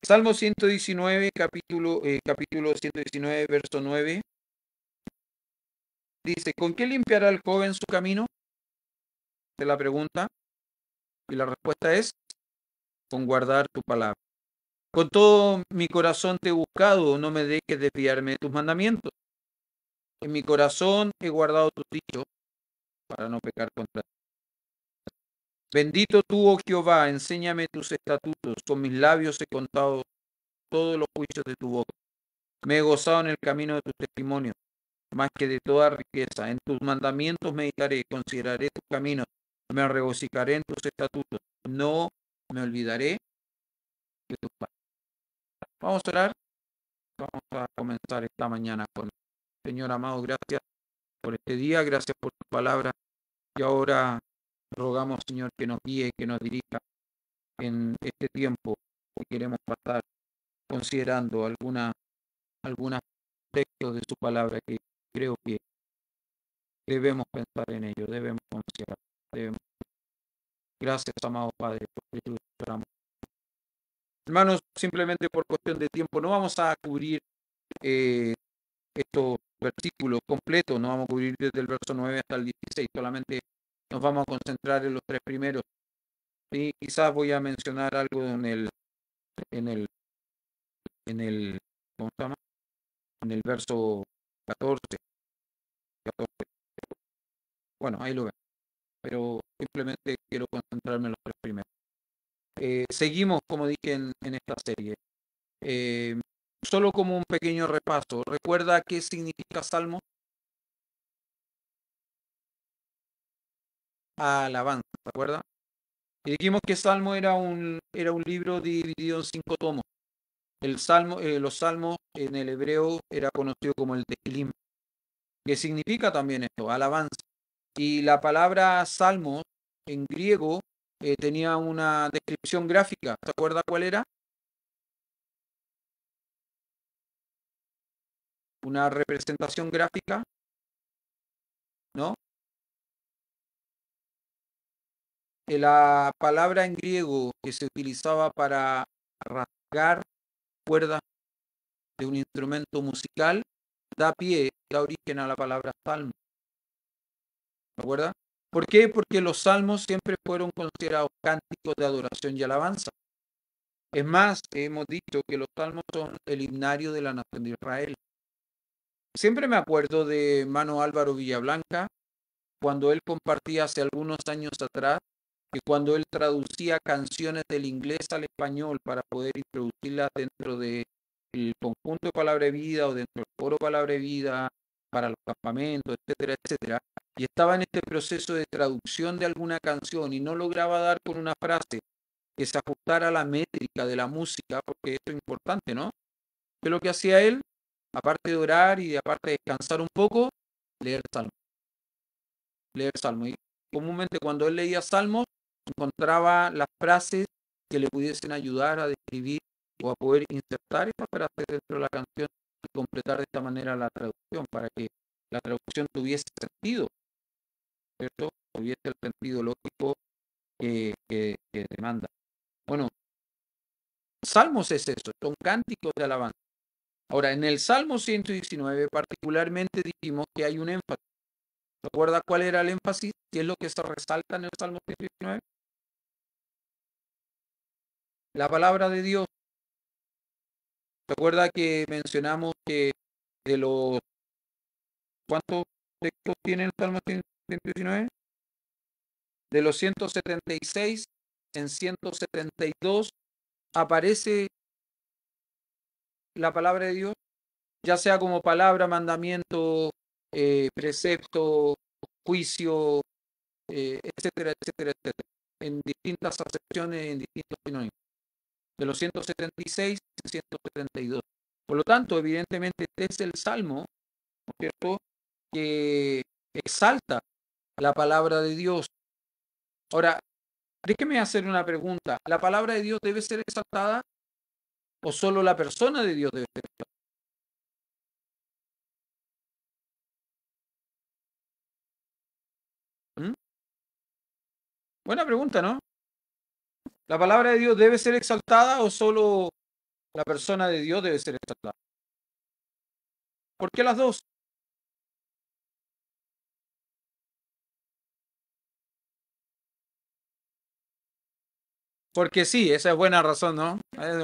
Salmo 119, capítulo 119, verso 9, dice, ¿con qué limpiará el joven su camino? Es la pregunta. Y la respuesta es, con guardar tu palabra. Con todo mi corazón te he buscado, no me dejes desviarme de tus mandamientos. En mi corazón he guardado tus dichos para no pecar contra ti. Bendito tú, oh Jehová, enséñame tus estatutos. Con mis labios he contado todos los juicios de tu boca. Me he gozado en el camino de tus testimonios, más que de toda riqueza. En tus mandamientos meditaré, consideraré tus caminos, me regocijaré en tus estatutos. No me olvidaré de tus palabras. Vamos a orar. Vamos a comenzar esta mañana con Señor amado, gracias por este día, gracias por tu palabra. Y ahora rogamos, Señor, que nos guíe, que nos dirija en este tiempo que queremos pasar considerando algunos textos de su palabra que creo que debemos pensar en ello, debemos considerar. Debemos. Gracias, amado Padre, por Jesús. Hermanos, simplemente por cuestión de tiempo, no vamos a cubrir estos versículos completos, no vamos a cubrir desde el verso 9 hasta el 16, solamente nos vamos a concentrar en los tres primeros. Sí, quizás voy a mencionar algo en el, ¿cómo se llama? En el verso 14. Bueno, ahí lo ven, pero simplemente quiero concentrarme en los tres primeros. Seguimos, como dije, en esta serie. Solo como un pequeño repaso, ¿recuerda qué significa salmo? Alabanza, ¿recuerda? Y dijimos que Salmo era un libro dividido en 5 tomos. Los salmos en el hebreo era conocido como el Tehilim, que significa también esto, alabanza. Y la palabra salmo en griego tenía una descripción gráfica. ¿Se acuerda cuál era? Una representación gráfica, ¿no? La palabra en griego que se utilizaba para rasgar cuerdas de un instrumento musical da origen a la palabra salmo. ¿Me acuerda? ¿Por qué? Porque los salmos siempre fueron considerados cánticos de adoración y alabanza. Es más, hemos dicho que los salmos son el himnario de la nación de Israel. Siempre me acuerdo de hermano Álvaro Villablanca, cuando él compartía hace algunos años atrás, que cuando él traducía canciones del inglés al español para poder introducirlas dentro del conjunto de Palabra de Vida o dentro del foro Palabra de Vida, para los campamentos, etcétera, etcétera, y estaba en este proceso de traducción de alguna canción y no lograba dar con una frase que se ajustara a la métrica de la música, porque esto es importante, ¿no? ¿Qué es lo que hacía él? Aparte de orar y aparte de descansar un poco, leer salmos. Leer salmos. Y comúnmente cuando él leía salmos, encontraba las frases que le pudiesen ayudar a describir o a poder insertar estas frases dentro de la canción y completar de esta manera la traducción para que la traducción tuviese sentido, ¿cierto? Tuviese el sentido lógico que demanda. Bueno, salmos es eso, son cánticos de alabanza. Ahora, en el Salmo 119 particularmente dijimos que hay un énfasis. ¿Recuerda cuál era el énfasis? ¿Qué es lo que se resalta en el Salmo 119? La palabra de Dios. ¿Recuerda que mencionamos que de los... ¿Cuántos textos tiene el Salmo 119? De los 176, en 172 aparece la palabra de Dios, ya sea como palabra, mandamiento, precepto, juicio, etcétera, etcétera, etcétera, en distintas acepciones, en distintos sinónimos. De los 176 y 172. Por lo tanto, evidentemente, este es el salmo, ¿no es cierto?, que exalta la palabra de Dios. Ahora, déjeme hacer una pregunta. ¿La palabra de Dios debe ser exaltada o solo la persona de Dios debe ser exaltada? ¿Mm? Buena pregunta, ¿no? ¿La palabra de Dios debe ser exaltada o solo La persona de Dios debe ser exaltada. ¿Por qué las dos? Porque sí, esa es buena razón, ¿no? Es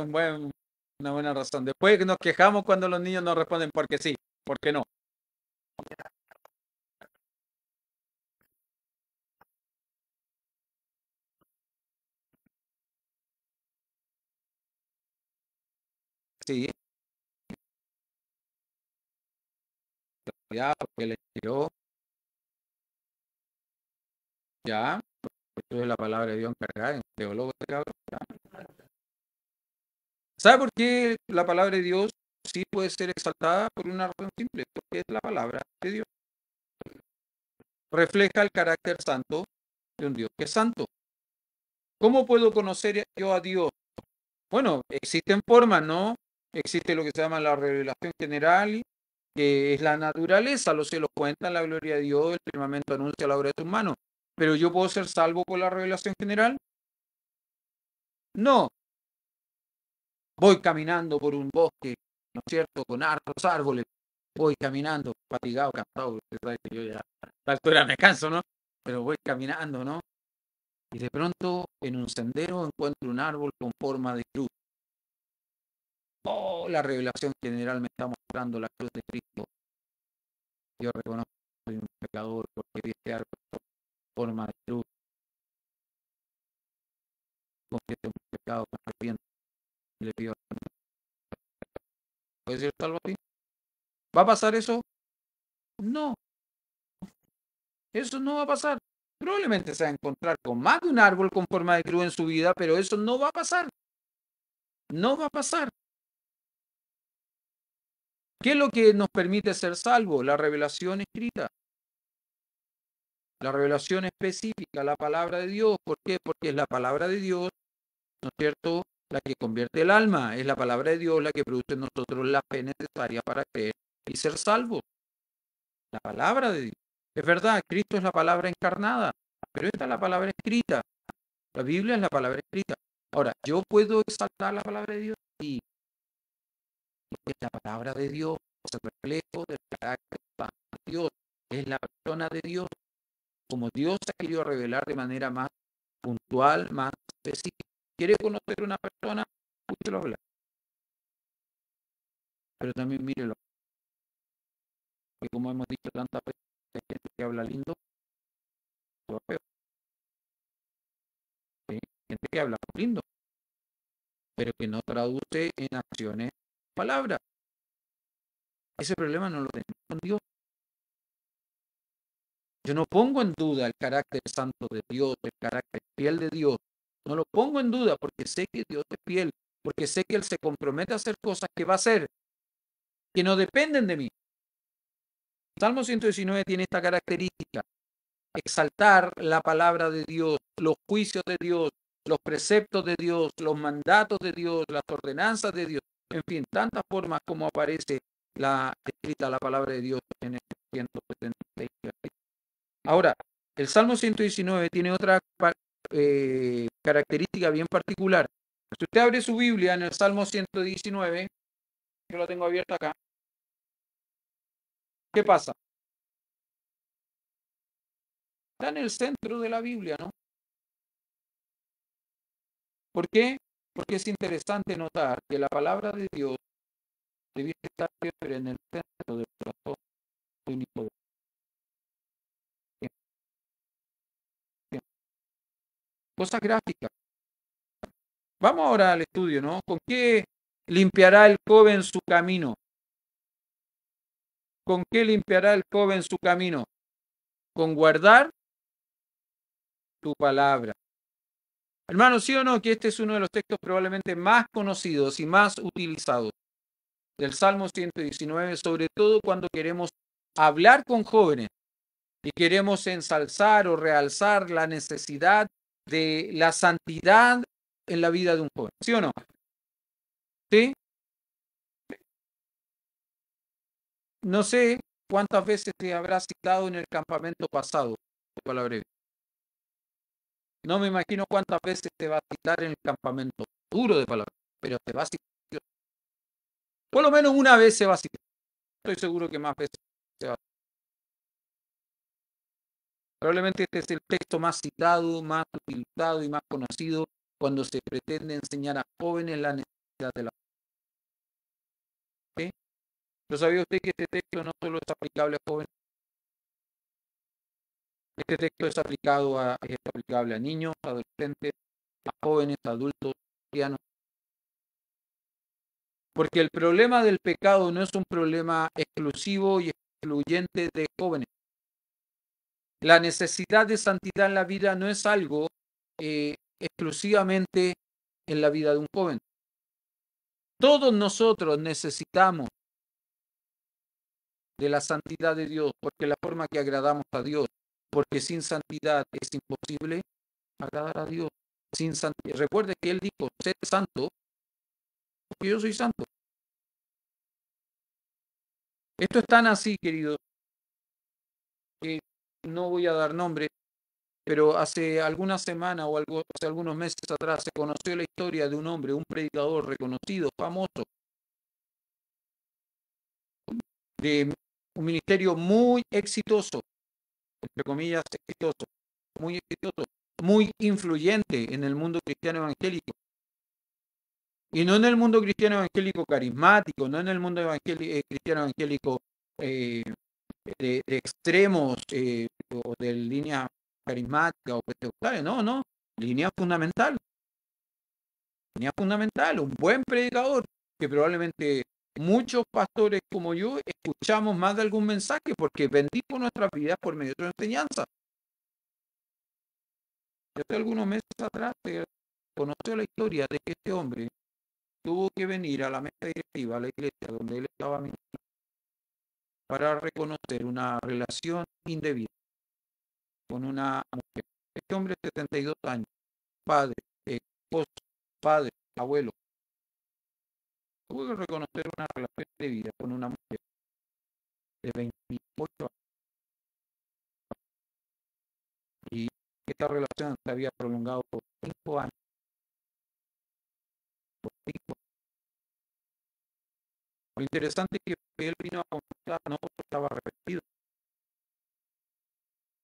una buena razón. Después que nos quejamos cuando los niños nos responden porque sí, porque no. Sí, ya, porque le tiró, ya. Esto es la palabra de Dios encargada, en teólogo de cabrón. ¿Sabe por qué la palabra de Dios sí puede ser exaltada? Por una razón simple, porque es la palabra de Dios. Refleja el carácter santo de un Dios que es santo. ¿Cómo puedo conocer yo a Dios? Bueno, existen formas, ¿no? Existe lo que se llama la revelación general, que es la naturaleza, los cielos cuentan la gloria de Dios, el firmamento anuncia la obra de tus manos. Pero yo puedo ser salvo por la revelación general. No, voy caminando por un bosque, ¿no es cierto? Con hartos árboles, voy caminando, fatigado, cansado, porque sabes que yo ya a esta altura me canso, ¿no? Pero voy caminando, ¿no? Y de pronto en un sendero encuentro un árbol con forma de cruz. Oh, la revelación general me está mostrando la cruz de Cristo. Yo reconozco que soy un pecador porque vi este árbol con forma de cruz, confieso mi pecado, me arrepiento y le pido. ¿Puede ser algo así? ¿Va a pasar eso? No, eso no va a pasar. Probablemente se va a encontrar con más de un árbol con forma de cruz en su vida, pero eso no va a pasar. No va a pasar. ¿Qué es lo que nos permite ser salvos? La revelación escrita, la revelación específica, la palabra de Dios. ¿Por qué? Porque es la palabra de Dios, ¿no es cierto?, la que convierte el alma. Es la palabra de Dios la que produce en nosotros la fe necesaria para creer y ser salvos. La palabra de Dios. Es verdad, Cristo es la palabra encarnada, pero esta es la palabra escrita. La Biblia es la palabra escrita. Ahora, ¿yo puedo exaltar la palabra de Dios? Sí, porque la palabra de Dios es el reflejo del carácter de Dios. Es la persona de Dios. Como Dios se ha querido revelar de manera más puntual, más específica. ¿Quiere conocer una persona? Escúchelo hablar. Pero también mírelo. Que como hemos dicho tantas veces, hay gente que habla lindo, pero feo. ¿Sí? Gente que habla lindo, pero que no traduce en acciones palabras. Ese problema no lo tenemos con Dios. Yo no pongo en duda el carácter santo de Dios, el carácter fiel de Dios. No lo pongo en duda porque sé que Dios es fiel, porque sé que Él se compromete a hacer cosas que va a hacer, que no dependen de mí. Salmo 119 tiene esta característica: exaltar la palabra de Dios, los juicios de Dios, los preceptos de Dios, los mandatos de Dios, las ordenanzas de Dios, en fin, tantas formas como aparece escrita la palabra de Dios en el 176. Ahora, el Salmo 119 tiene otra característica bien particular. Si usted abre su Biblia en el Salmo 119, yo lo tengo abierto acá, ¿qué pasa? Está en el centro de la Biblia, ¿no? ¿Por qué? Porque es interesante notar que la palabra de Dios debe estar siempre en el centro del corazón único. Cosas gráficas. Vamos ahora al estudio, ¿no? ¿Con qué limpiará el joven su camino? ¿Con qué limpiará el joven su camino? Con guardar tu palabra. Hermano, ¿sí o no que este es uno de los textos probablemente más conocidos y más utilizados del Salmo 119, sobre todo cuando queremos hablar con jóvenes y queremos ensalzar o realzar la necesidad de la santidad en la vida de un joven? ¿Sí o no? ¿Sí? No sé cuántas veces te habrás citado en el campamento pasado de palabra. No me imagino cuántas veces te va a citar en el campamento duro de palabra, pero te va a citar. Por lo menos una vez se va a citar. Estoy seguro que más veces se va a citar. Probablemente este es el texto más citado, más utilizado y más conocido cuando se pretende enseñar a jóvenes la necesidad de la fe. ¿Lo sabía usted que este texto no solo es aplicable a jóvenes? Este texto es aplicable a niños, adolescentes, a jóvenes, adultos, cristianos. Porque el problema del pecado no es un problema exclusivo y excluyente de jóvenes. La necesidad de santidad en la vida no es algo exclusivamente en la vida de un joven. Todos nosotros necesitamos de la santidad de Dios, porque la forma que agradamos a Dios, porque sin santidad es imposible agradar a Dios. Sin santidad. Recuerde que Él dijo, sed santo, porque yo soy santo. Esto es tan así, querido, que no voy a dar nombre, pero hace algunas semanas o hace algunos meses atrás se conoció la historia de un hombre, un predicador reconocido, famoso, de un ministerio muy exitoso, entre comillas, exitoso, muy influyente en el mundo cristiano evangélico. Y no en el mundo cristiano evangélico carismático, no en el mundo cristiano evangélico de extremos o de línea carismática o pentecostales, no, línea fundamental, un buen predicador que probablemente muchos pastores como yo escuchamos más de algún mensaje porque bendijo nuestras vidas por medio de su enseñanza. Hace algunos meses atrás se conoció la historia de que este hombre tuvo que venir a la mesa directiva, a la iglesia donde él estaba ministrando, para reconocer una relación indebida con una mujer. Este hombre de 72 años, padre, esposo, padre, abuelo, tuvo que reconocer una relación indebida con una mujer de 28 años. Y esta relación se había prolongado por 5 años. Lo interesante es que él vino a confesar no porque estaba arrepentido,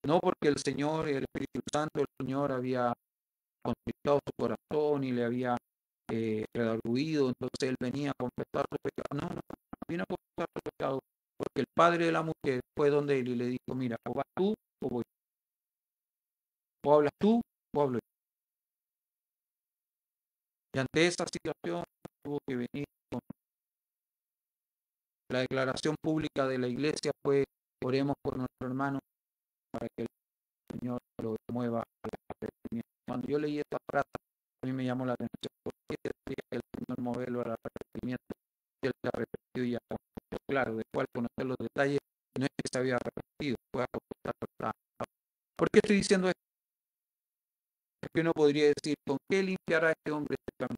no porque el Señor, el Espíritu Santo, el Señor había contristado su corazón y le había redarguido, entonces él venía a confesar su pecado. No, vino a confesar su pecado porque el padre de la mujer fue donde él y le dijo, mira, o vas tú o voy, o hablas tú o hablo yo. Y ante esa situación tuvo que venir con la declaración pública de la iglesia fue, oremos por nuestro hermano para que el Señor lo mueva al arrepentimiento. Cuando yo leí esta frase, a mí me llamó la atención, porque decía que el Señor moverlo al arrepentimiento, y él se arrepentió y ya confesó. Claro, después al conocer los detalles, no es que se había arrepentido, fue a confesar. ¿Por qué estoy diciendo esto? Es que uno podría decir, ¿con qué limpiará este hombre este camino?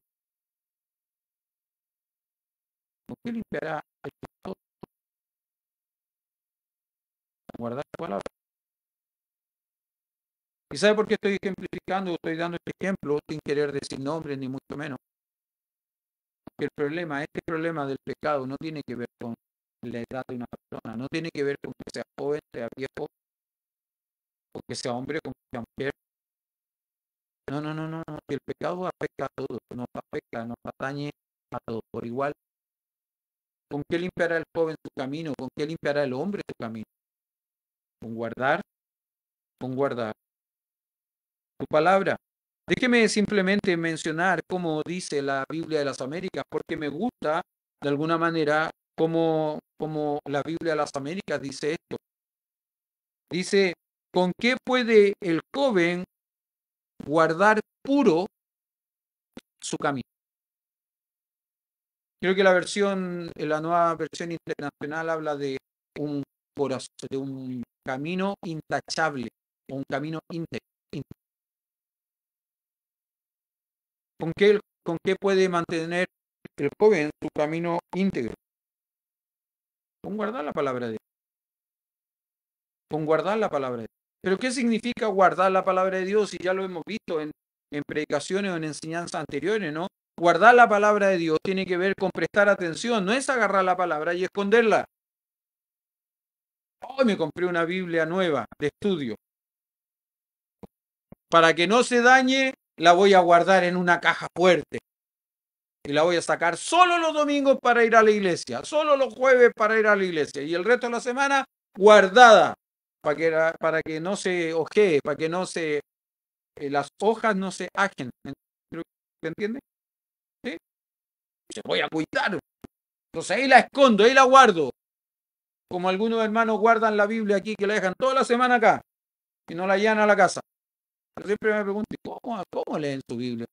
¿Con qué limpiará el pecado? Guardar la palabra. ¿Y sabe por qué estoy ejemplificando, estoy dando este ejemplo sin querer decir nombres ni mucho menos? Porque este problema del pecado no tiene que ver con la edad de una persona, no tiene que ver con que sea joven, sea viejo, o que sea hombre, con que sea mujer. No. El pecado afecta a todos, nos atañe a todos por igual. ¿Con qué limpiará el joven su camino? ¿Con qué limpiará el hombre su camino? Con guardar tu palabra. Déjeme simplemente mencionar cómo dice la Biblia de las Américas, porque me gusta de alguna manera cómo la Biblia de las Américas dice esto. Dice, ¿con qué puede el joven guardar puro su camino? Creo que la nueva versión internacional habla de un corazón, de un camino intachable, o un camino íntegro. ¿Con qué puede mantener el joven su camino íntegro? Con guardar la palabra de Dios. Con guardar la palabra de Dios. Pero ¿qué significa guardar la palabra de Dios? Y ya lo hemos visto en predicaciones o en enseñanzas anteriores, ¿no? guardar la palabra de Dios tiene que ver con prestar atención, no es agarrar la palabra y esconderla. Hoy me compré una Biblia nueva de estudio. Para que no se dañe, la voy a guardar en una caja fuerte. Y la voy a sacar solo los domingos para ir a la iglesia, solo los jueves para ir a la iglesia. Y el resto de la semana guardada, para que no se ojee, para que no se, las hojas no se ajen. ¿Se entiende? ¿Sí? Se voy a cuidar. Entonces ahí la escondo, ahí la guardo. Como algunos hermanos guardan la Biblia aquí, que la dejan toda la semana acá y no la llevan a la casa. Yo siempre me pregunto, ¿cómo leen su Biblia?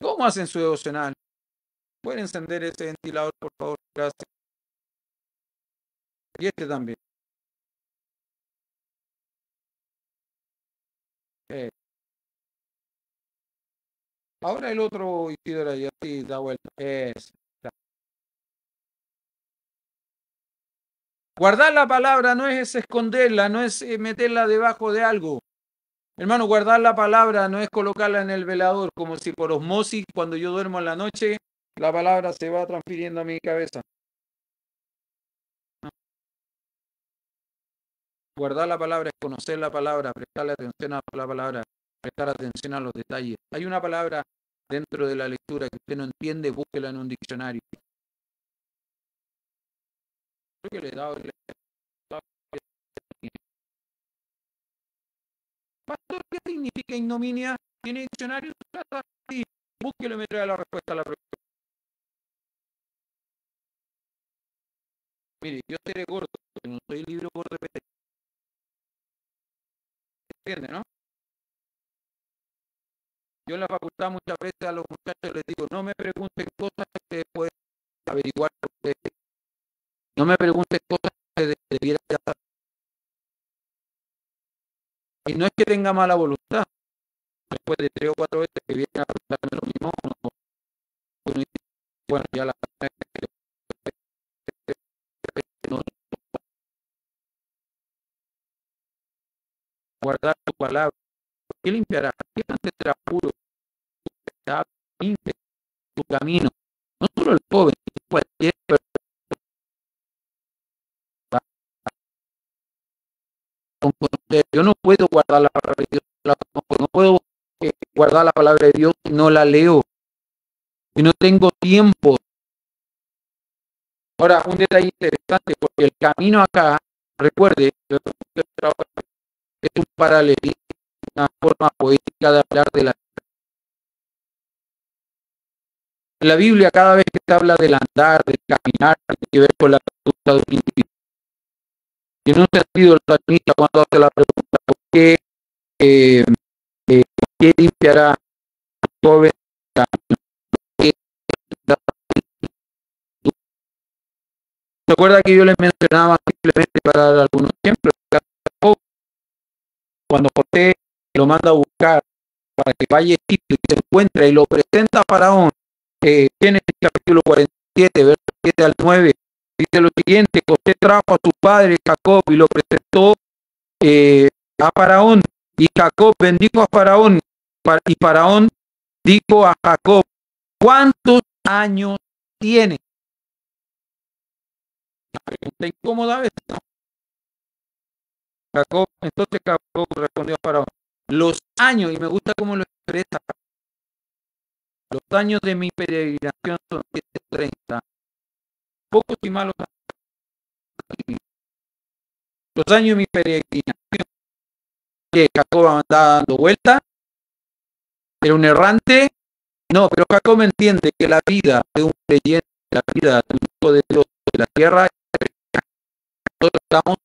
¿Cómo hacen su devocional? ¿Pueden encender ese ventilador, por favor? Gracias. Y este también. Ahora el otro Isidoro ahí, así da vuelta. Guardar la palabra no es esconderla, no es meterla debajo de algo. Hermano, guardar la palabra no es colocarla en el velador, como si por osmosis, cuando yo duermo en la noche, la palabra se va transfiriendo a mi cabeza. No. Guardar la palabra es conocer la palabra, prestarle atención a la palabra, prestar atención a los detalles. Hay una palabra dentro de la lectura que usted no entiende, búsquela en un diccionario. Creo que le he dado Pastor, ¿qué significa ignominia? ¿Tiene diccionario en su casa? Sí, búsquelo y me trae la respuesta a la pregunta. Mire, yo seré gordo, pero no soy libro por repetir. ¿Entiende, no? Yo en la facultad muchas veces a los muchachos les digo, no me pregunten cosas que pueden averiguar ustedes. No me pregunten cosas que debiera saber. Y no es que tenga mala voluntad. Después de 3 o 4 veces que vienen a preguntarme lo mismo, uno dice, bueno, ya la guardar tu palabra. ¿Qué limpiará? ¿Qué mantendrá puro tu camino? No solo el joven, cualquier persona. Yo no puedo guardar la palabra de Dios, no puedo guardar la palabra de Dios si no la leo, si no tengo tiempo. Ahora, un detalle interesante, porque el camino acá, recuerde, es un paralelismo, una forma poética de hablar de la. En la Biblia, cada vez que se habla del andar, del caminar, tiene que ver con la conducta de un individuo. Y en un sentido, el salmista cuando hace la pregunta, ¿por qué limpiará tu joven camino? Recuerda que yo les mencionaba simplemente para dar algunos ejemplos. Cuando José lo manda a buscar para que vaya a Egipto y se encuentra y lo presenta a Faraón, Génesis capítulo 47, versos 7 al 9, dice lo siguiente: José trajo a su padre Jacob y lo presentó a Faraón, y Jacob bendijo a Faraón, y Faraón dijo a Jacob, ¿cuántos años tiene? Una pregunta incómoda a veces, ¿no? Entonces Jacob respondió a Faraón, los años, y me gusta cómo lo expresa, los años de mi peregrinación son 730, pocos y malos años. Los años de mi peregrinación, que Jacob andaba dando vueltas, era un errante. No, pero Jacob entiende que la vida de un creyente, la vida de un hijo de Dios de la tierra, nosotros estamos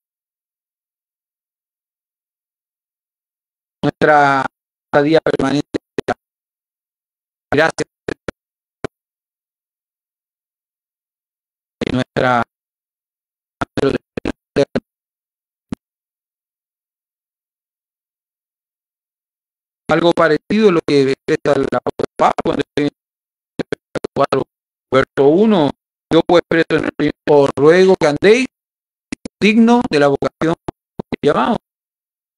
nuestra estadía permanente. Gracias. Nuestra algo parecido a lo que expresa el apóstol Pablo cuando en 4, verso 1, yo pues preso en el os ruego que andéis digno de la vocación que llamamos,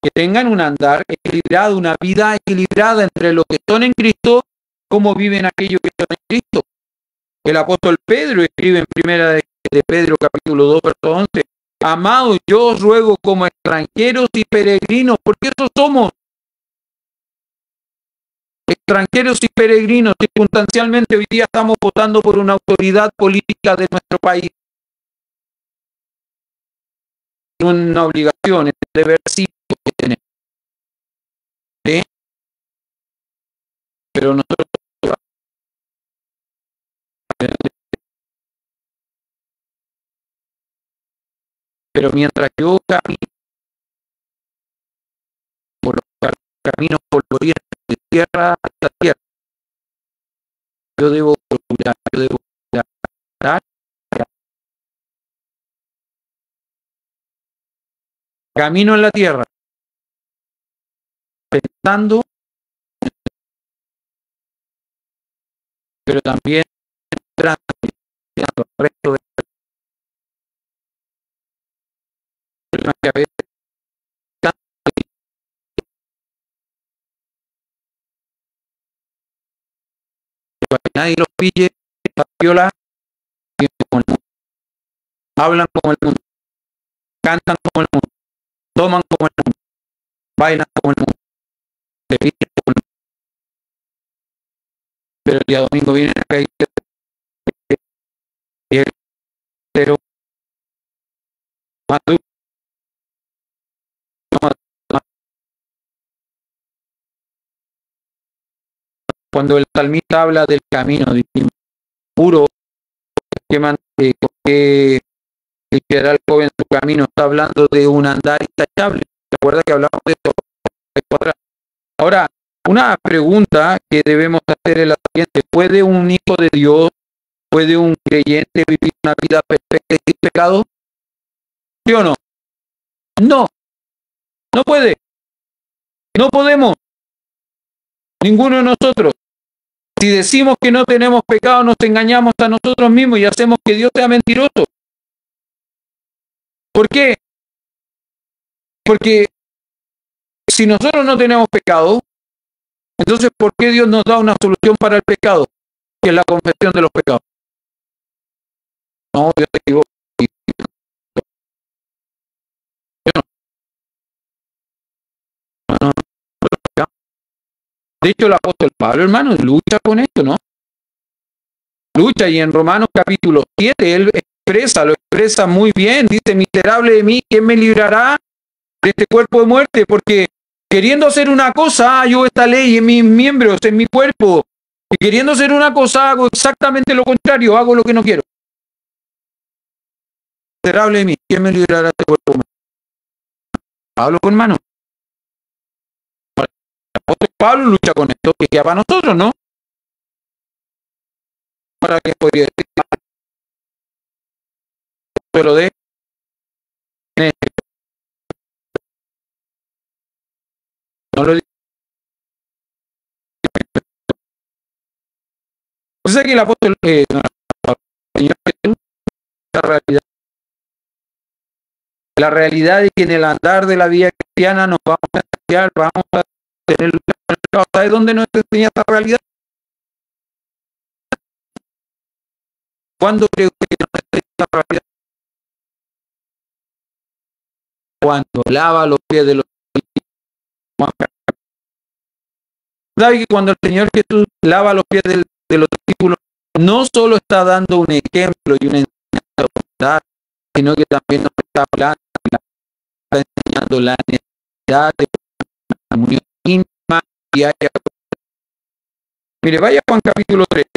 que tengan un andar equilibrado, una vida equilibrada entre los que son en Cristo cómo viven aquellos que están en Cristo. El apóstol Pedro escribe en primera de Pedro capítulo 2 verso 11: amados, yo os ruego como extranjeros y peregrinos, porque eso somos, extranjeros y peregrinos. Circunstancialmente hoy día estamos votando por una autoridad política de nuestro país. Una obligación, es un deber cívico que tenemos. ¿Sí? Pero nosotros, pero mientras yo camino por los caminos polvorientos de tierra hasta tierra, yo debo procurar, yo debo dar, camino en la tierra, pensando, pero también entrando al resto de personas que a veces para que nadie los pille, esta viola, como el mundo, hablan como el mundo, cantan como el mundo, toman como el mundo, bailan como el mundo, se visten como el mundo. Pero el día domingo vienen acá y el cero más duro, más. Cuando el salmista habla del camino puro, que guiará al joven su camino, está hablando de un andar intachable. ¿Se acuerda que hablamos de esto? Ahora, una pregunta que debemos hacer es la siguiente: ¿puede un hijo de Dios, puede un creyente vivir una vida perfecta y sin pecado? ¿Sí o no? No, no puede, no podemos, ninguno de nosotros. Si decimos que no tenemos pecado, nos engañamos a nosotros mismos y hacemos que Dios sea mentiroso. ¿Por qué? Porque si nosotros no tenemos pecado, entonces ¿por qué Dios nos da una solución para el pecado? Que es la confesión de los pecados. No, Dios te equivocó. No. De hecho, el apóstol Pablo, hermano, lucha con esto, ¿no? Lucha, y en Romanos capítulo 7, él lo expresa muy bien. Dice: miserable de mí, ¿quién me librará de este cuerpo de muerte? Porque queriendo hacer una cosa, yo esta ley en mis miembros, en mi cuerpo, y queriendo hacer una cosa, hago exactamente lo contrario, hago lo que no quiero. Miserable de mí, ¿quién me librará de este cuerpo de muerte? Pablo, hermano. El apóstol Pablo lucha con esto, que ya para nosotros, ¿no? ¿Para qué podría decir? Pero de no lo dice. O sea que el apóstol, Señor Jesús, la realidad es que en el andar de la vida cristiana nos vamos a ensuciar, vamos a tener lucha. ¿Sabes dónde nos enseña esta realidad? ¿Cuándo cree usted que nos enseña esta realidad? Cuando lava los pies de los discípulos. ¿Sabe que cuando el Señor Jesús lava los pies de los discípulos, no solo está dando un ejemplo y una enseñanza, sino que también nos está hablando, está enseñando la necesidad de una comunión íntima diaria? Mire, vaya a Juan capítulo 13.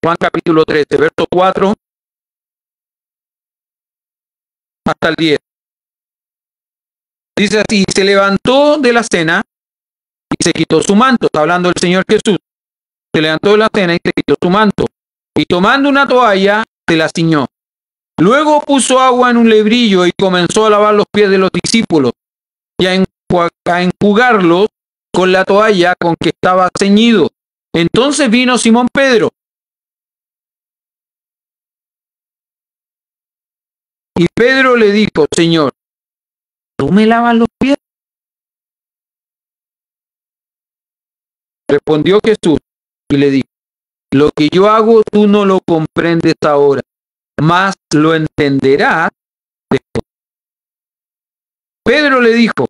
Juan capítulo 13, verso 4 hasta el 10. Dice así: se levantó de la cena y se quitó su manto. Está hablando el Señor Jesús. Se levantó de la cena y se quitó su manto. Y tomando una toalla, se la ciñó. Luego puso agua en un lebrillo y comenzó a lavar los pies de los discípulos y a enjugarlos con la toalla con que estaba ceñido. Entonces vino Simón Pedro y Pedro le dijo: Señor, ¿tú me lavas los pies? Respondió Jesús y le dijo, lo que yo hago tú no lo comprendes ahora, mas lo entenderás después. Pedro le dijo,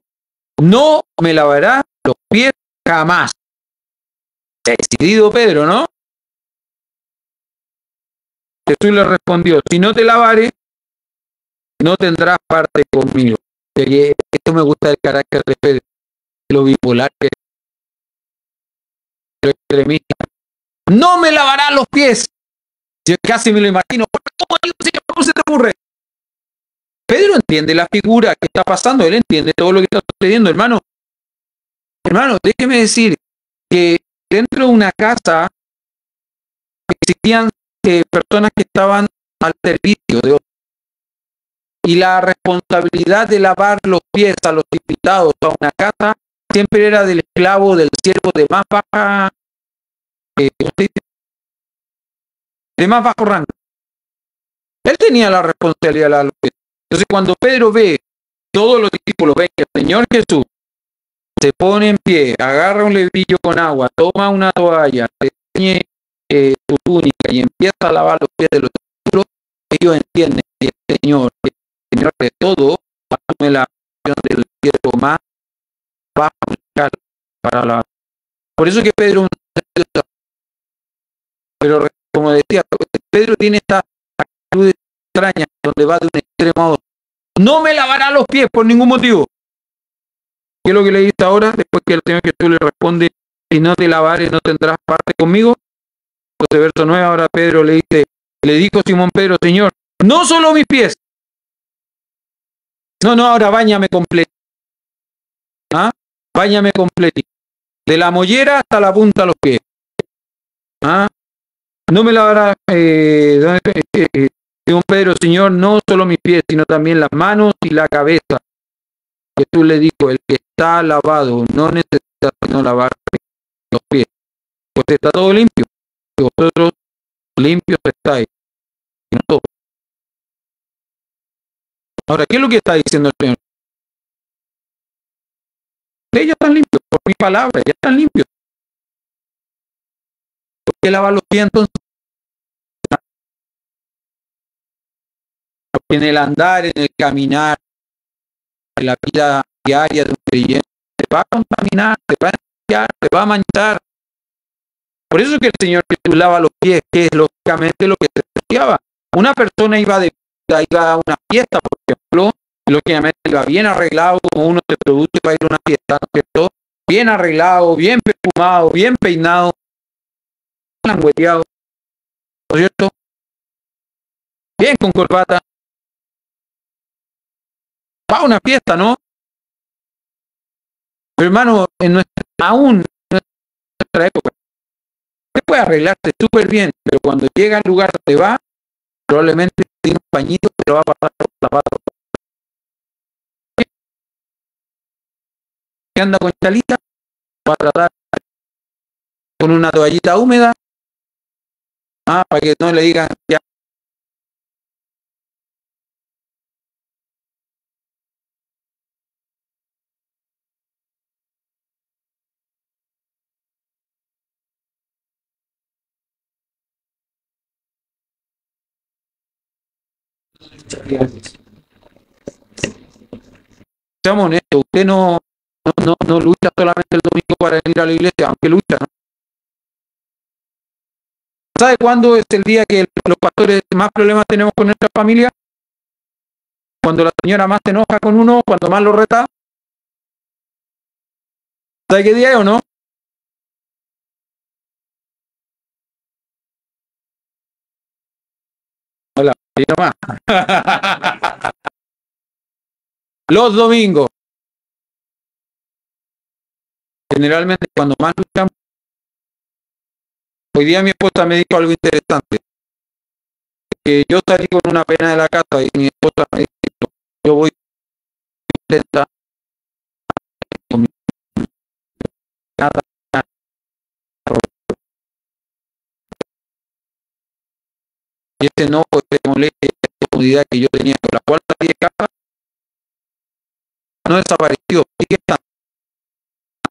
no me lavarás los pies jamás. Decidido Pedro, ¿no? Jesús le respondió, si no te lavares, no tendrás parte conmigo. Esto me gusta del carácter de Pedro, lo bipolar que es, lo extremista. No me lavarás los pies. Yo casi me lo imagino. ¿Cómo se te ocurre? Pedro entiende la figura que está pasando, él entiende todo lo que está sucediendo, hermano. Hermano, déjeme decir que dentro de una casa existían personas que estaban al servicio de otros. Y la responsabilidad de lavar los pies a los invitados a una casa siempre era del esclavo, del siervo de más baja, de más bajo rango. Él tenía la responsabilidad de lavar los pies. Entonces, cuando Pedro ve, todos los discípulos ven que el Señor Jesús se pone en pie, agarra un lebrillo con agua, toma una toalla, se ciñe su túnica y empieza a lavar los pies de los discípulos, ellos entienden que el Señor de todo asume la acción del siervo más bajo para la. Por eso que Pedro, pero como decía, Pedro tiene esta actitud extraña donde va de un extremo a otro. No me lavará los pies por ningún motivo. ¿Qué es lo que le dice ahora? Después que el Señor Jesús le responde, si no te lavares no tendrás parte conmigo. Entonces, verso 9, ahora Pedro le dice, le dijo Simón Pedro, Señor, no solo mis pies. No, ahora báñame completo. ¿Ah? Báñame completo. De la mollera hasta la punta de los pies. ¿Ah? No me lavará, Simón Pedro, Señor, no solo mis pies, sino también las manos y la cabeza. Jesús le dijo, el que está lavado no necesita sino lavarse los pies, pues está todo limpio, y vosotros limpios estáis, y no todos. Ahora, ¿qué es lo que está diciendo el Señor? Ellos están limpios, por mi palabra, ya están limpios. ¿Por qué lavar los pies entonces? Porque en el andar, en el caminar, en la vida diaria de un creyente, te va a contaminar, te va a ensuciar, te va a manchar. Por eso que el Señor Jesús lava los pies, que es lógicamente lo que se estudiaba. Una persona iba a una fiesta, por ejemplo, lógicamente iba bien arreglado, como uno se produce para ir a una fiesta, ¿no es cierto? Bien arreglado, bien perfumado, bien peinado, langueteado, ¿no es cierto? Bien con corbata. Va a una fiesta, ¿no? Pero hermano, aún en nuestra época, usted puede arreglarte súper bien, pero cuando llega al lugar donde va, probablemente tiene un pañito que lo va a pasar por la pata. Que anda con chalita, va a tratar con una toallita húmeda, para que no le digan ya. Seamos honestos, usted no lucha solamente el domingo para ir a la iglesia, aunque lucha, ¿no? ¿Sabe cuándo es el día que los pastores más problemas tenemos con nuestra familia? Cuando la señora más se enoja con uno, cuando más lo reta. ¿Sabe qué día es o no? Hola, ¿sí nomás? Los domingos. Generalmente cuando más luchamos. Hoy día mi esposa me dijo algo interesante. Que yo salí con una pena de la casa y mi esposa me dijo, yo voy contenta con mi casa. Y ese enojo, esa molestia, esa comodidad que yo tenía con la cual salí de casa, no desapareció, sigue estando.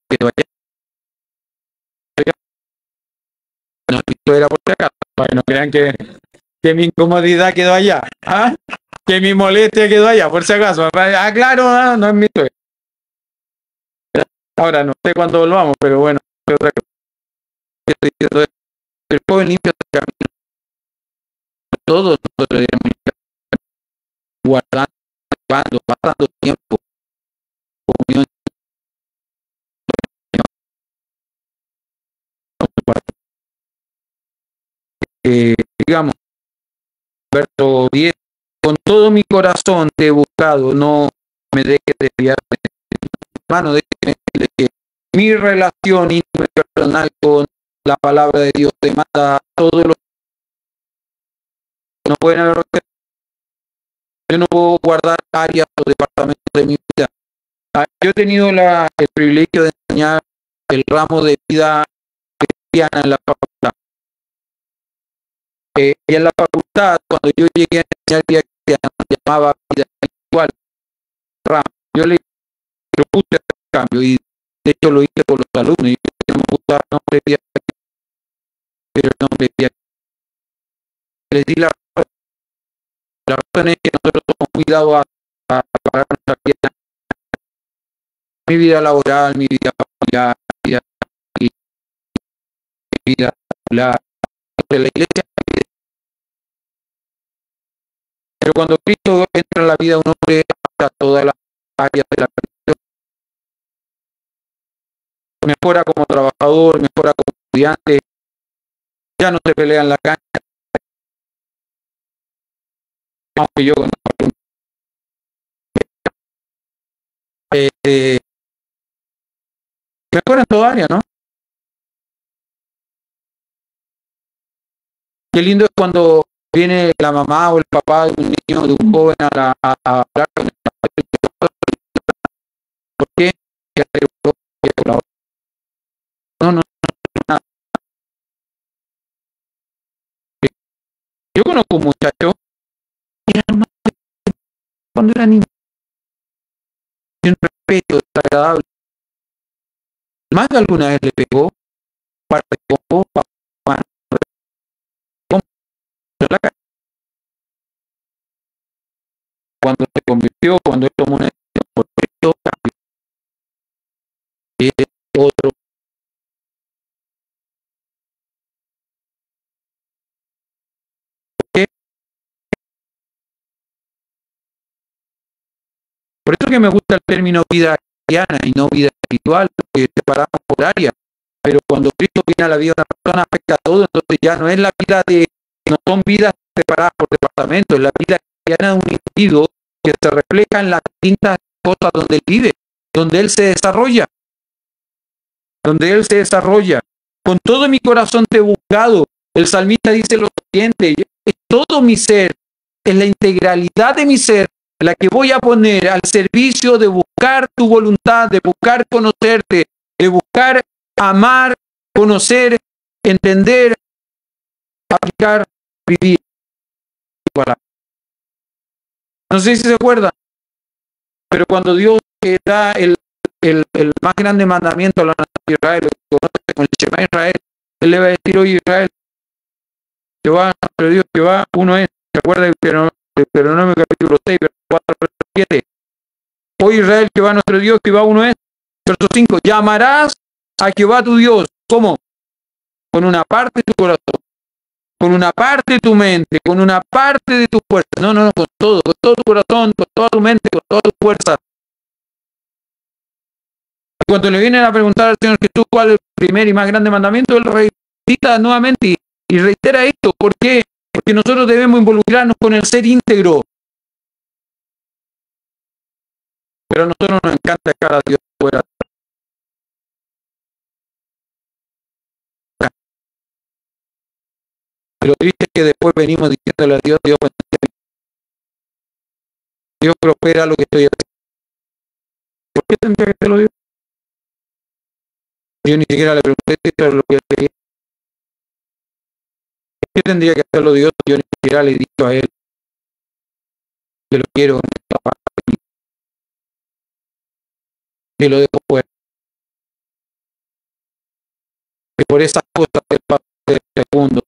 Pero allá Esto era por si acaso, para que no crean que mi incomodidad quedó allá. ¿Ah? Que mi molestia quedó allá, por si acaso. Ah, claro, no es mi suegra. Ahora no sé cuándo volvamos, pero bueno, es otra cosa. El joven limpio su camino. Todos nosotros debemos limpiar, guardando, pasando tiempo, comunión. Digamos, verso 10, con todo mi corazón te he buscado, no me dejes desviarte. Hermano, déjeme decirle que mi relación íntima y personal con la palabra de Dios demanda todo lo que no pueden haber. Yo no puedo guardar áreas o departamentos de mi vida. Yo he tenido el privilegio de enseñar el ramo de vida cristiana en la facultad. Y en la facultad, cuando yo llegué a enseñar vida cristiana, se llamaba vida espiritual. Yo le propuse el cambio y de hecho lo hice por los alumnos. Y no me gusta el nombre de vida, pero el nombre de vida. Les di la razón es que nosotros somos muy dados a preparar nuestra vida, mi vida laboral, mi vida familiar, mi vida secular, de la iglesia. Pero cuando Cristo entra en la vida de un hombre, hasta todas las áreas de la vida, mejora como trabajador, mejora como estudiante, ya no se pelea en la cancha, aunque yo mejora en toda área, ¿no? Qué lindo es cuando viene la mamá o el papá de un niño, de un joven a hablar con el ¿por qué? No, no, nada. Yo conozco un muchacho que era más cuando era niño, de un respeto desagradable. Más de alguna vez le pegó, parte con papá, la cara. Cuando se convirtió, cuando él tomó una decisión por Cristo, otro. ¿Por qué? Por eso que me gusta el término vida cristiana y no vida espiritual, porque separamos por área. Pero cuando Cristo viene a la vida de una persona, afecta a todo, entonces ya no es la vida no son vidas separadas por departamentos, es la vida cristiana de un individuo que se refleja en las distintas cosas donde él vive, donde él se desarrolla. Donde él se desarrolla. Con todo mi corazón te he buscado. El salmista dice lo siguiente: es todo mi ser, es la integralidad de mi ser, la que voy a poner al servicio de buscar tu voluntad, de buscar conocerte, de buscar amar, conocer, entender, aplicar, vivir. No sé si se acuerdan, pero cuando Dios da el más grande mandamiento a la nación de Israel, con el Shema Israel, él le va a decir: oye Israel, Jehová, nuestro Dios, Jehová, uno es. ¿Se acuerda de Deuteronomio capítulo 6, verso 4, verso 7? Oye Israel, Jehová, nuestro Dios, Jehová, uno es. Verso 5, llamarás a Jehová tu Dios. ¿Cómo? Con una parte de tu corazón, con una parte de tu mente, con una parte de tu fuerza. No, con todo tu corazón, con toda tu mente, con toda tu fuerza. Cuando le vienen a preguntar al Señor Jesús cuál es el primer y más grande mandamiento, él recita nuevamente y reitera esto. ¿Por qué? Porque nosotros debemos involucrarnos con el ser íntegro. Pero a nosotros nos encanta dejar a Dios fuera. Pero triste es que después venimos diciéndole a Dios: Dios prospera lo que estoy haciendo. ¿Por qué tendría que hacerlo Dios? Yo ni siquiera le pregunté si esto es lo que él quería. ¿Por qué tendría que hacerlo Dios? Yo ni siquiera le he dicho a él que lo quiero en esta parte de mí, que lo dejo fuera. Que por esas cosas él pasa de este mundo.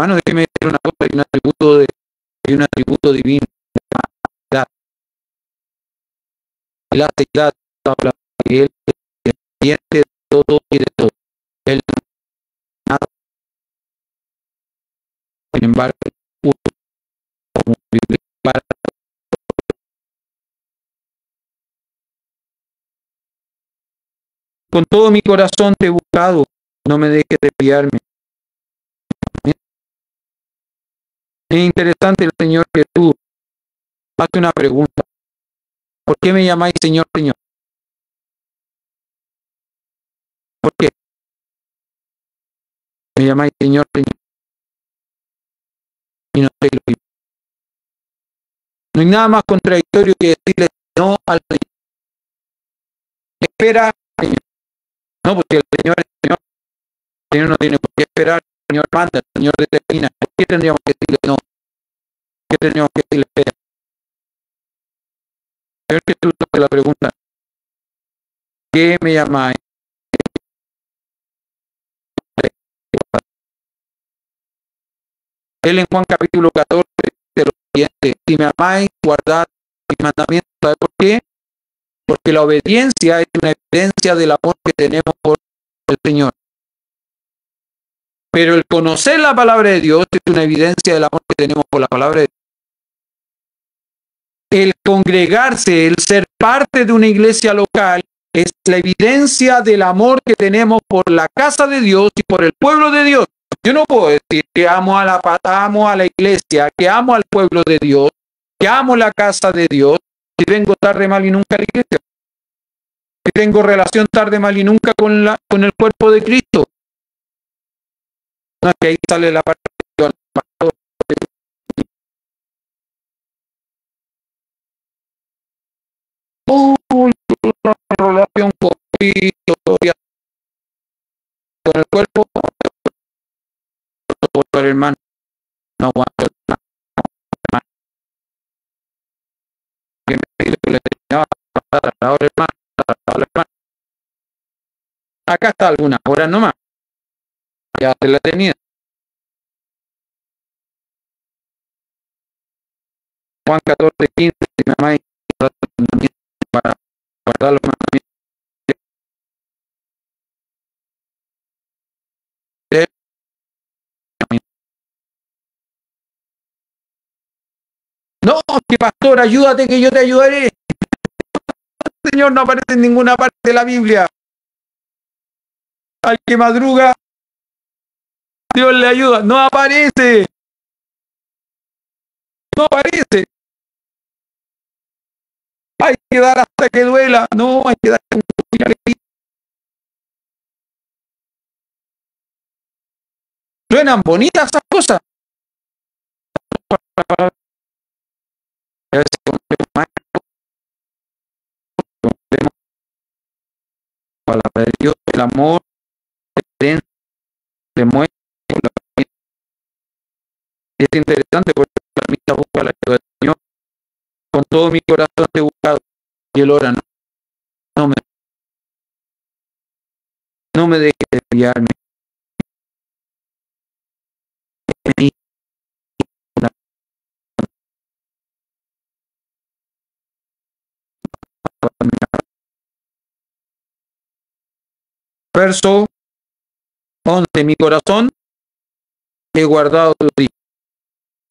hermano, déjeme decir una cosa, hay un atributo divino. La deidad habla que él es consciente de todo y de todo. Él no es nada. Sin embargo, uno como Biblia para con todo mi corazón te he buscado, no me dejes desviarme. Es interesante el Señor Jesús hace una pregunta. ¿Por qué me llamáis Señor, Señor? ¿Por qué me llamáis Señor, Señor? Y no sé lo que... No hay nada más contradictorio que decirle no al Señor. Espera, Señor. No, porque el Señor es Señor. El Señor no tiene por qué esperar. El Señor manda, el Señor determina. ¿Por qué tendríamos que decirle no? ¿Por qué tendríamos que decirle espera? El Señor Jesús hace la pregunta. ¿Qué me llamáis? Él en Juan capítulo 14 dice lo siguiente: si me amáis, guardad mis mandamientos. ¿Sabe por qué? Porque la obediencia es una evidencia del amor que tenemos por el Señor. Pero el conocer la palabra de Dios es una evidencia del amor que tenemos por la palabra de Dios. El congregarse, el ser parte de una iglesia local, es la evidencia del amor que tenemos por la casa de Dios y por el pueblo de Dios. Yo no puedo decir que amo a la iglesia, que amo al pueblo de Dios, que amo la casa de Dios, si vengo tarde, mal y nunca a la iglesia. Si tengo relación tarde, mal y nunca con el cuerpo de Cristo. No, es que ahí sale la parte de la relación con Cristo, con el cuerpo, por el hermano. No aguanto el hermano. Que me dice que le terminaba ahora hermano. Acá está algunas horas nomás. Ya se la tenía. Juan 14, 15, si me amáis, para guardar los mandamientos. No, que pastor, ayúdate que yo te ayudaré. Señor, no aparece en ninguna parte de la Biblia. Al que madruga, Dios le ayuda. No aparece. No aparece. Hay que dar hasta que duela. No, hay que dar un puñal. Suenan bonitas esas cosas. A veces palabra de Dios, el amor, se muestra. Es interesante porque la mitad busca la ayuda del Señor. Con todo mi corazón te he buscado. Y él ora, no me dejes desviarme. Verso 11. Mi corazón he guardado tu día.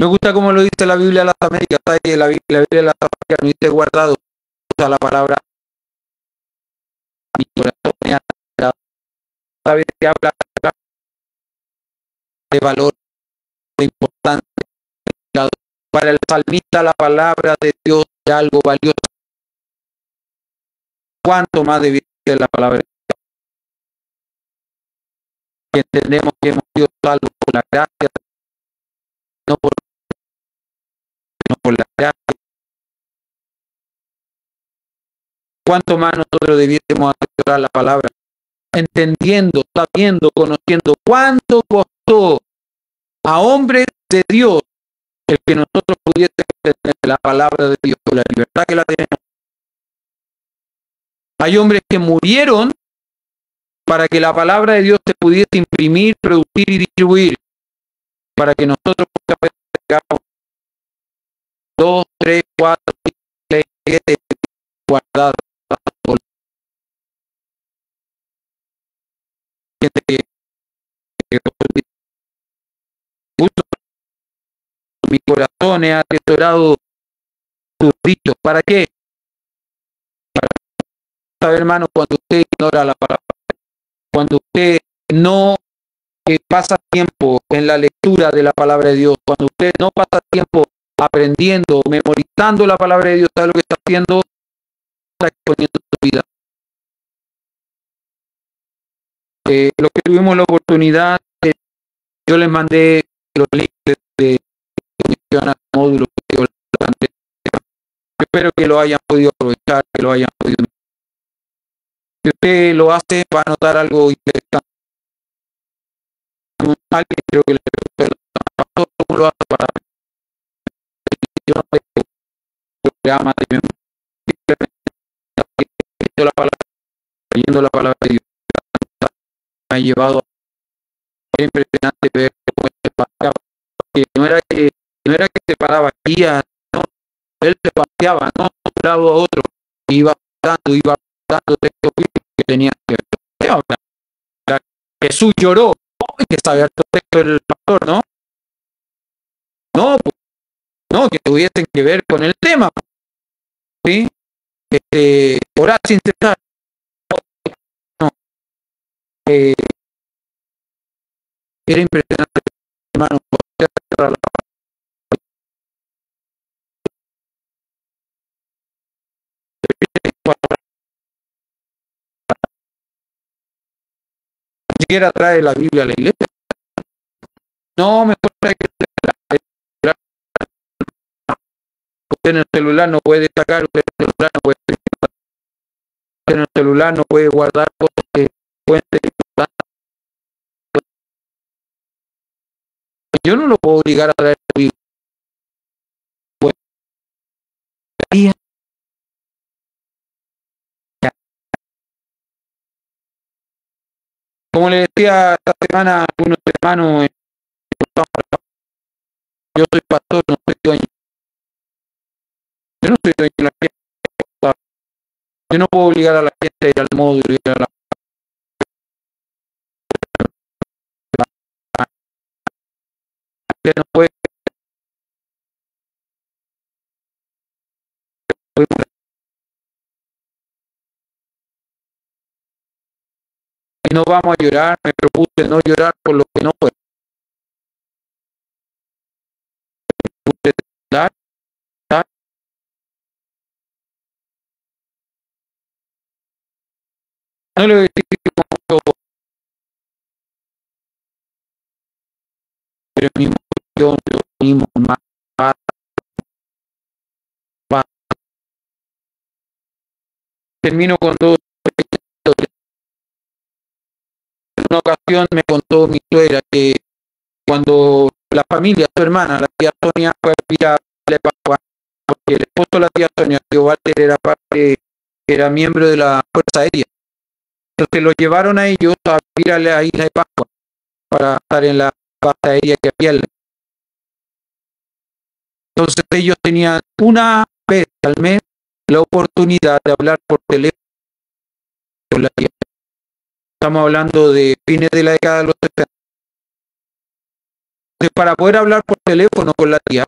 Me gusta como lo dice la Biblia de las Américas. La Biblia de las Américas no dice guardado. Usa la palabra mi corazón me ha guardado. Sabes que habla de valor, de importancia. Para el salmista la palabra de Dios es algo valioso. ¿Cuánto más debe ser la palabra de Dios? Que entendemos que hemos sido salvos por la gracia, no por la gracia. ¿Cuánto más nosotros debiésemos asesorar la palabra? Entendiendo, sabiendo, conociendo cuánto costó a hombres de Dios el que nosotros pudiésemos tener la palabra de Dios, la libertad que la tenemos. Hay hombres que murieron para que la palabra de Dios se pudiese imprimir, producir y distribuir. para que nosotros tengamos 2, 3, 4, 6, 7 guardados. Mi corazón he atesorado tus dichos. ¿Para qué? Para saber, hermano, cuando usted ignora la palabra, cuando usted no pasa tiempo en la lectura de la palabra de Dios, cuando usted no pasa tiempo aprendiendo, memorizando la palabra de Dios, ¿sabe lo que está haciendo? Está exponiendo su vida. Los que tuvimos la oportunidad, yo les mandé los links de módulos que yo les mandé. Espero que lo hayan podido aprovechar, que lo hayan podido. Si usted lo hace, va a notar algo interesante. Alguien creo que le pasó cómo lo hace para el programa de la palabra, leyendo la palabra de Dios. Me ha llevado a impresionante ver cómo se paseaba. Que no era que se paraba aquí, no, él se paseaba, ¿no? De un lado a otro, iba dando textos que tenía que ver. Jesús lloró, hay que saber el texto del pastor, ¿no? No, pues, no, que tuviesen que ver con el tema, ¿sí? Orar sin cesar. No. Era impresionante, hermano. Ni siquiera trae la Biblia a la iglesia. No, mejor trae que usted en el celular no puede destacar, usted en el celular no puede usted en el celular no puede guardar cosas que pueden ser importantes. Yo no lo puedo obligar a traer la Biblia. Pues, como le decía esta semana a algunos hermanos, yo soy pastor, no soy dueño. Yo no soy dueño de la gente. Yo no puedo obligar a la gente a ir al módulo y ir a la gente no puede. Y no vamos a llorar, me propuse no llorar por lo que no puedo. No le voy a decir como pero mismo yo lo mismo más termino con dos. En una ocasión me contó mi suegra que cuando la familia, su hermana, la tía Sonia, fue a ir a la Pascua, porque el esposo de la tía Sonia, tío Walter, era miembro de la Fuerza Aérea. Entonces lo llevaron a ellos a ir a la isla de Pascua para estar en la base aérea que había. Entonces ellos tenían una vez al mes la oportunidad de hablar por teléfono con la tía. Estamos hablando de fines de la década de los 70. Entonces, para poder hablar por teléfono con la tía,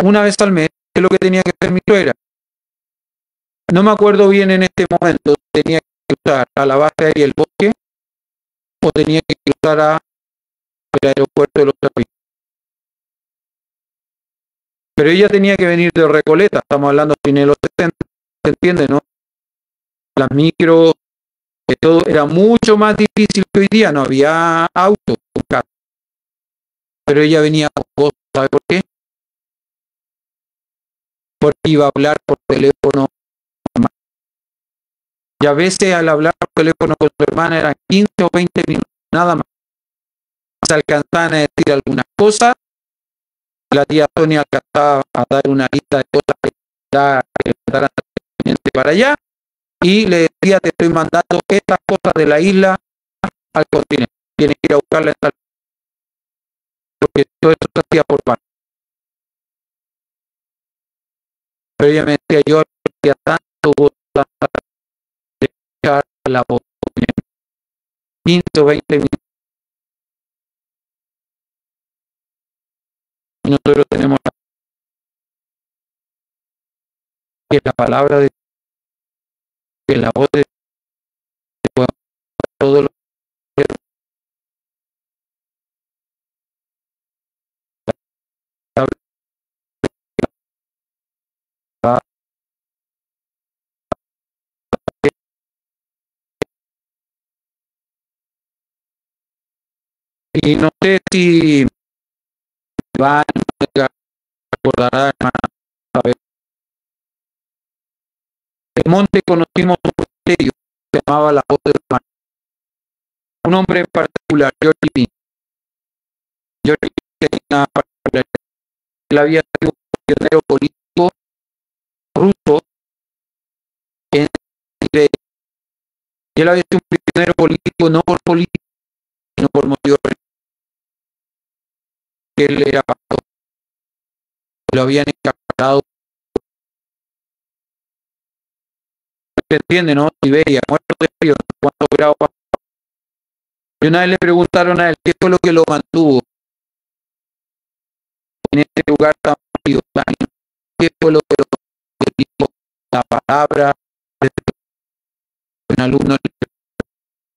una vez al mes, es lo que tenía que hacer mi suegra. No me acuerdo bien en este momento, tenía que usar a la base aérea El Bosque o tenía que cruzar al aeropuerto de Los Cerrillos. Pero ella tenía que venir de Recoleta, estamos hablando de fines de los 70, ¿se entiende, no? Las micros, todo era mucho más difícil que hoy día, no había auto, pero ella venía con vos, ¿sabe por qué? Porque iba a hablar por teléfono. Y a veces al hablar por teléfono con su hermana eran 15 o 20 minutos, nada más. Se alcanzaban a decir algunas cosas. La tía Sonia alcanzaba a dar una lista de cosas que daran para allá. Y le decía, te estoy mandando estas cosas de la isla al continente. Tienes que ir a buscarla en tal. porque todo eso se hacía por pan. Pero ella me decía, yo hacía tanto, la voz, 15 o 20 minutos. Nosotros tenemos que la palabra de que la voz de todo lo y no sé si van a recordar, hermano, el monte conocimos un misterio, se llamaba la voz del hermano. Un hombre en particular, George P. George P. tenía una particularidad. Él había sido un prisionero político ruso en Siberia. Y él había sido un prisionero político no por política, sino por motivos que él era pastor. Lo habían encarcelado. Se entiende, ¿no? Siberia, muerto de frío, cuánto grado. Y una vez le preguntaron a él qué fue lo que lo mantuvo en este lugar tan frío, qué fue lo que lo dijo la palabra de un alumno.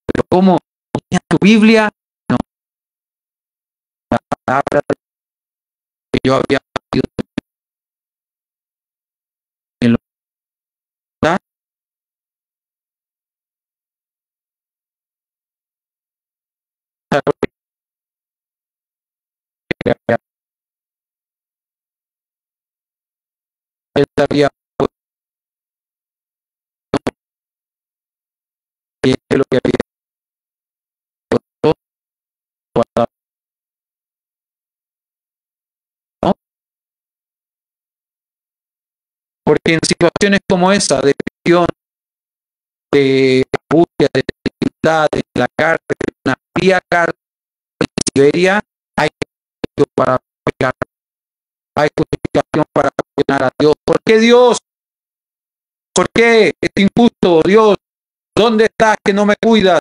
Pero ¿cómo? ¿Tenía tu Biblia? No, la palabra que yo había aprendido en lo que él sabía que lo que había guardado, ¿no? Porque en situaciones como esa, de prisión, de angustia, de dificultad, en la cárcel, una fría cárcel en Siberia, hay justificación para pecar, hay justificación para cuestionar a Dios. ¿Por qué Dios? ¿Por qué es injusto? Dios, ¿dónde estás que no me cuidas?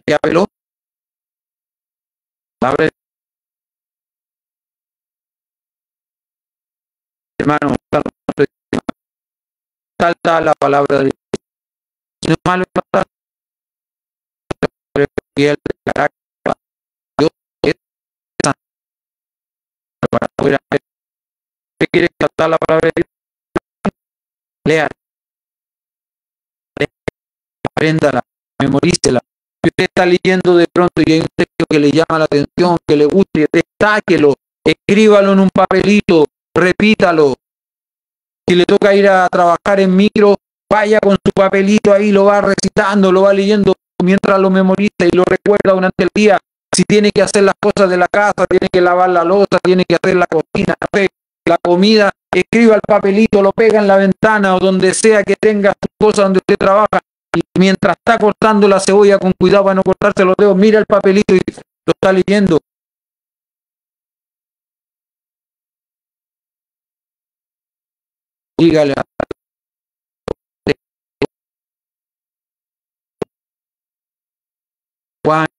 Ya veló, abre, hermano, salta la palabra de Dios. No es malo tratar, pero el carácter de Dios es santo. Para poder hacer, ¿usted quiere saltar la palabra de Dios? Lea, apréndala, memorícela. Si usted está leyendo de pronto y hay un texto que le llama la atención, que le guste, destáquelo, escríbalo en un papelito, repítalo. Si le toca ir a trabajar en micro, vaya con su papelito ahí, lo va recitando, lo va leyendo mientras lo memoriza y lo recuerda durante el día. Si tiene que hacer las cosas de la casa, tiene que lavar la loza, tiene que hacer la cocina, la comida, escriba el papelito, lo pega en la ventana o donde sea que tenga sus cosas donde usted trabaja. Y mientras está cortando la cebolla con cuidado para no cortarse los dedos, mira el papelito y lo está leyendo. Dígale a Juan